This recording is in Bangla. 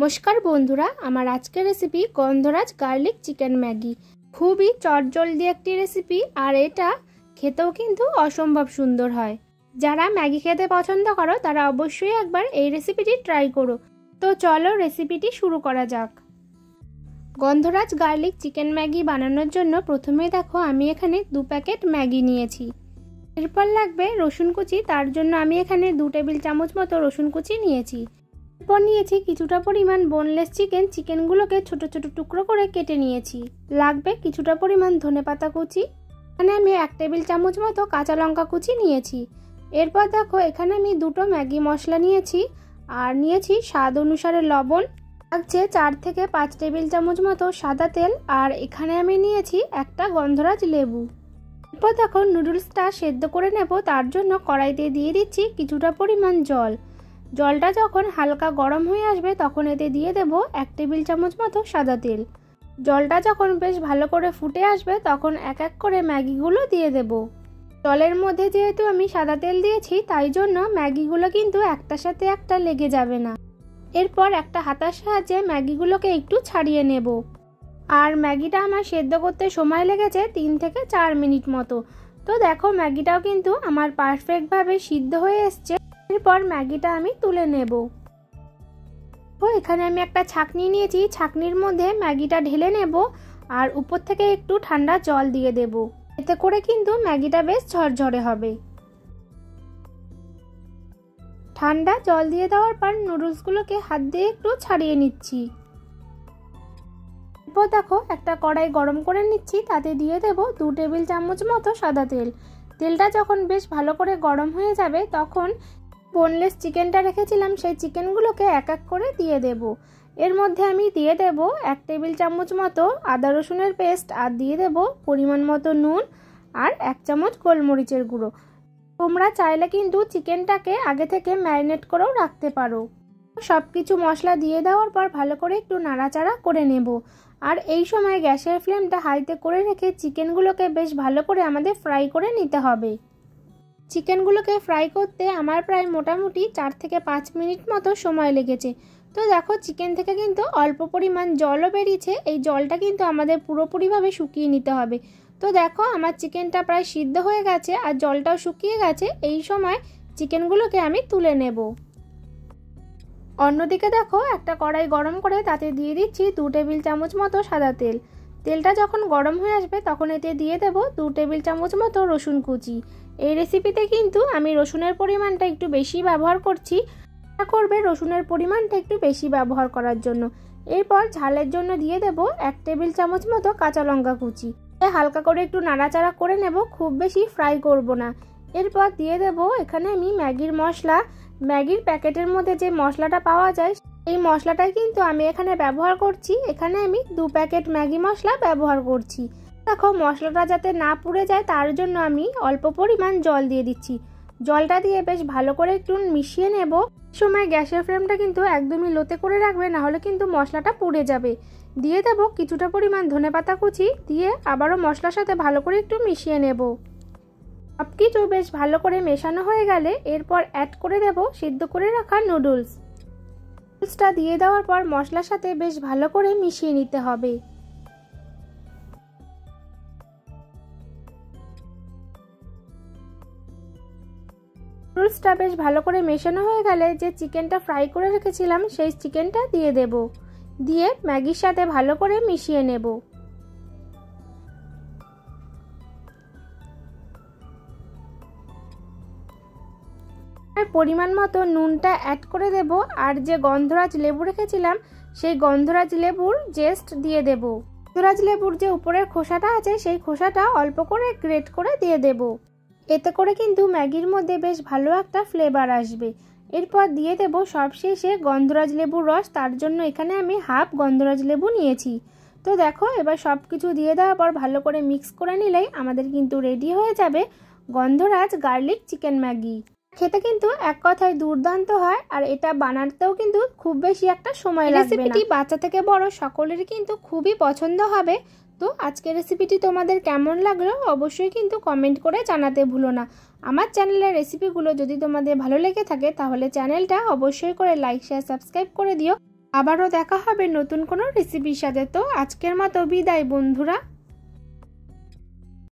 নমস্কার বন্ধুরা, আমার আজকের রেসিপি গন্ধরাজ গার্লিক চিকেন ম্যাগি। খুবই চটজলদি একটি রেসিপি, আর এটা খেতেও কিন্তু অসম্ভব সুন্দর হয়। যারা ম্যাগি খেতে পছন্দ করো তারা অবশ্যই একবার এই রেসিপিটি ট্রাই করো। তো চলো রেসিপিটি শুরু করা যাক। গন্ধরাজ গার্লিক চিকেন ম্যাগি বানানোর জন্য প্রথমেই দেখো আমি এখানে 2 প্যাকেট ম্যাগি নিয়েছি। এরপর লাগবে রসুন কুচি, তার জন্য আমি এখানে 2 টেবিল চামচ মতো রসুন কুচি নিয়েছি। এরপর নিয়েছি কিছুটা পরিমাণ বোনলেস চিকেনগুলোকে ছোট ছোট টুকরো করে কেটে নিয়েছি। লাগবে কিছুটা পরিমাণ ধনেপাতা কুচি। এখানে আমি 1 টেবিল চামচ মতো কাঁচা লঙ্কা কুচি নিয়েছি। এরপর দেখো এখানে আমি 2টো ম্যাগি মশলা নিয়েছি, আর নিয়েছি স্বাদ অনুসারে লবণ। লাগছে 4 থেকে 5 টেবিল চামচ মতো সাদা তেল, আর এখানে আমি নিয়েছি একটা গন্ধরাজ লেবু। এরপর দেখো নুডলসটা সেদ্ধ করে নেব, তার জন্য কড়াইতে দিয়ে দিচ্ছি কিছুটা পরিমাণ জল। জলটা যখন হালকা গরম হয়ে আসবে তখন এতে দিয়ে দেব 1 টেবিল চামচ মতো সাদা তেল। জলটা যখন বেশ ভালো করে ফুটে আসবে তখন এক এক করে ম্যাগিগুলো দিয়ে দেব। জলের মধ্যে যেহেতু আমি সাদা তেল দিয়েছি তাই জন্য ম্যাগিগুলো কিন্তু একটার সাথে একটা লেগে যাবে না। এরপর একটা হাতার সাহায্যে ম্যাগিগুলোকে একটু ছাড়িয়ে নেব। আর ম্যাগিটা আমার সেদ্ধ করতে সময় লেগেছে 3 থেকে 4 মিনিট মতো। তো দেখো ম্যাগিটাও কিন্তু আমার পারফেক্টভাবে সিদ্ধ হয়ে এসছে। এরপর ম্যাগিটা আমি তুলে নেব। তো এখানে আমি একটা ছাঁকনি নিয়েছি, ছাঁকনির মধ্যে ম্যাগিটা ঢেলে নেব, আর উপর থেকে একটু ঠান্ডা জল দিয়ে দেব। এতে করে কিন্তু ম্যাগিটা বেশ ঝরঝরে হবে। ঠান্ডা জল দিয়ে দেওয়ার পর নুডলসগুলোকে হাত দিয়ে একটু ছাড়িয়ে নিচ্ছি। এরপর দেখো একটা কড়াই গরম করে নিচ্ছি, তাতে দিয়ে দেব 2 টেবিল চামচ মতো সাদা তেল। তেলটা যখন বেশ ভালো করে গরম হয়ে যাবে তখন বোনলেস চিকেনটা রেখেছিলাম সেই চিকেনগুলোকে এক এক করে দিয়ে দেব। এর মধ্যে আমি দিয়ে দেব 1 টেবিল চামচ মতো আদা রসুনের পেস্ট, আর দিয়ে দেব পরিমাণ মতো নুন, আর 1 চামচ গোলমরিচের গুঁড়ো। তোমরা চাইলে কিন্তু চিকেনটাকে আগে থেকে ম্যারিনেট করেও রাখতে পারো। সব কিছু মশলা দিয়ে দেওয়ার পর ভালো করে একটু নাড়াচাড়া করে নেব। আর এই সময় গ্যাসের ফ্লেমটা হাইতে করে রেখে চিকেনগুলোকে বেশ ভালো করে আমাদের ফ্রাই করে নিতে হবে। চিকেনগুলোকে ফ্রাই করতে আমার প্রায় মোটামুটি 4 থেকে 5 মিনিট মতো সময় লেগেছে। তো দেখো চিকেন থেকে কিন্তু অল্প পরিমাণ জলও বেরিয়েছে, এই জলটা কিন্তু আমাদের পুরোপুরিভাবে শুকিয়ে নিতে হবে। তো দেখো আমার চিকেনটা প্রায় সিদ্ধ হয়ে গেছে আর জলটাও শুকিয়ে গেছে। এই সময় চিকেনগুলোকে আমি তুলে নেব। অন্যদিকে দেখো একটা কড়াই গরম করে তাতে দিয়ে দিচ্ছি 2 টেবিল চামচ মতো সাদা তেল। তেলটা যখন গরম হয়ে আসবে তখন এতে দিয়ে দেব 2 টেবিল চামচ মতো রসুন কুচি। এই রেসিপিতে কিন্তু আমি রসুনের পরিমাণটা একটু বেশি ব্যবহার করছি। চেষ্টা করবে রসুনের পরিমাণটা একটু বেশি ব্যবহার করার জন্য। এরপর ঝালের জন্য দিয়ে দেব 1 টেবিল চামচ মতো কাঁচা লঙ্কা কুচি। হালকা করে একটু নাড়াচাড়া করে নেব, খুব বেশি ফ্রাই করব না। এরপর দিয়ে দেব এখানে আমি ম্যাগির মশলা। ম্যাগির প্যাকেটের মধ্যে যে মশলাটা পাওয়া যায় এই মশলাটাই কিন্তু আমি এখানে ব্যবহার করছি। এখানে আমি 2 প্যাকেট ম্যাগি মশলা ব্যবহার করছি। দেখো মশলাটা যাতে না পুড়ে যায় তার জন্য আমি অল্প পরিমাণ জল দিয়ে দিচ্ছি। জলটা দিয়ে বেশ ভালো করে একটু মিশিয়ে নেব। এই সময় গ্যাসের ফ্লেমটা কিন্তু একদমই লোতে করে রাখবে, না হলে কিন্তু মশলাটা পুড়ে যাবে। দিয়ে দেব কিছুটা পরিমাণ ধনেপাতা কুচি, দিয়ে আবারও মশলার সাথে ভালো করে একটু মিশিয়ে নেব। সব কিছু বেশ ভালো করে মেশানো হয়ে গেলে এরপর অ্যাড করে দেব সিদ্ধ করে রাখা নুডলসটা দিয়ে দেওয়ার পর মশলার সাথে বেশ ভালো করে মিশিয়ে নিতে হবে। নুডলসটা বেশ ভালো করে মেশানো হয়ে গেলে যে চিকেনটা ফ্রাই করে রেখেছিলাম সেই চিকেনটা দিয়ে দেব। দিয়ে ম্যাগির সাথে ভালো করে মিশিয়ে নেব। পরিমাণ মতো নুনটা অ্যাড করে দেব, আর যে গন্ধরাজ লেবু রেখেছিলাম সেই গন্ধরাজ লেবুর জেস্ট দিয়ে দেব। গন্ধরাজ লেবুর যে উপরের খোসাটা আছে সেই খোসাটা অল্প করে গ্রেট করে দিয়ে দেব। এতে করে কিন্তু ম্যাগির মধ্যে বেশ ভালো একটা ফ্লেভার আসবে। এরপর দিয়ে দেব সবশেষে গন্ধরাজ লেবুর রস, তার জন্য এখানে আমি হাফ গন্ধরাজ লেবু নিয়েছি। তো দেখো এবার সব কিছু দিয়ে দেওয়ার পর ভালো করে মিক্স করে নিলেই আমাদের কিন্তু রেডি হয়ে যাবে গন্ধরাজ গার্লিক চিকেন ম্যাগি। খেতে কিন্তু এক কথায় দুর্দান্ত হয়, আর এটা বানাতেও কিন্তু খুব বেশি একটা সময় লাগবে না। রেসিপিটি বাচ্চা থেকে বড় সকলেরই কিন্তু খুবই পছন্দ হবে। তো আজকের রেসিপিটি তোমাদের কেমন লাগলো অবশ্যই কিন্তু কমেন্ট করে জানাতে ভুলো না। আমার চ্যানেলের রেসিপিগুলো যদি তোমাদের ভালো লেগে থাকে তাহলে চ্যানেলটা অবশ্যই করে লাইক শেয়ার সাবস্ক্রাইব করে দিও। আবারও দেখা হবে নতুন কোনো রেসিপির সাথে। তো আজকের মতো বিদায় বন্ধুরা।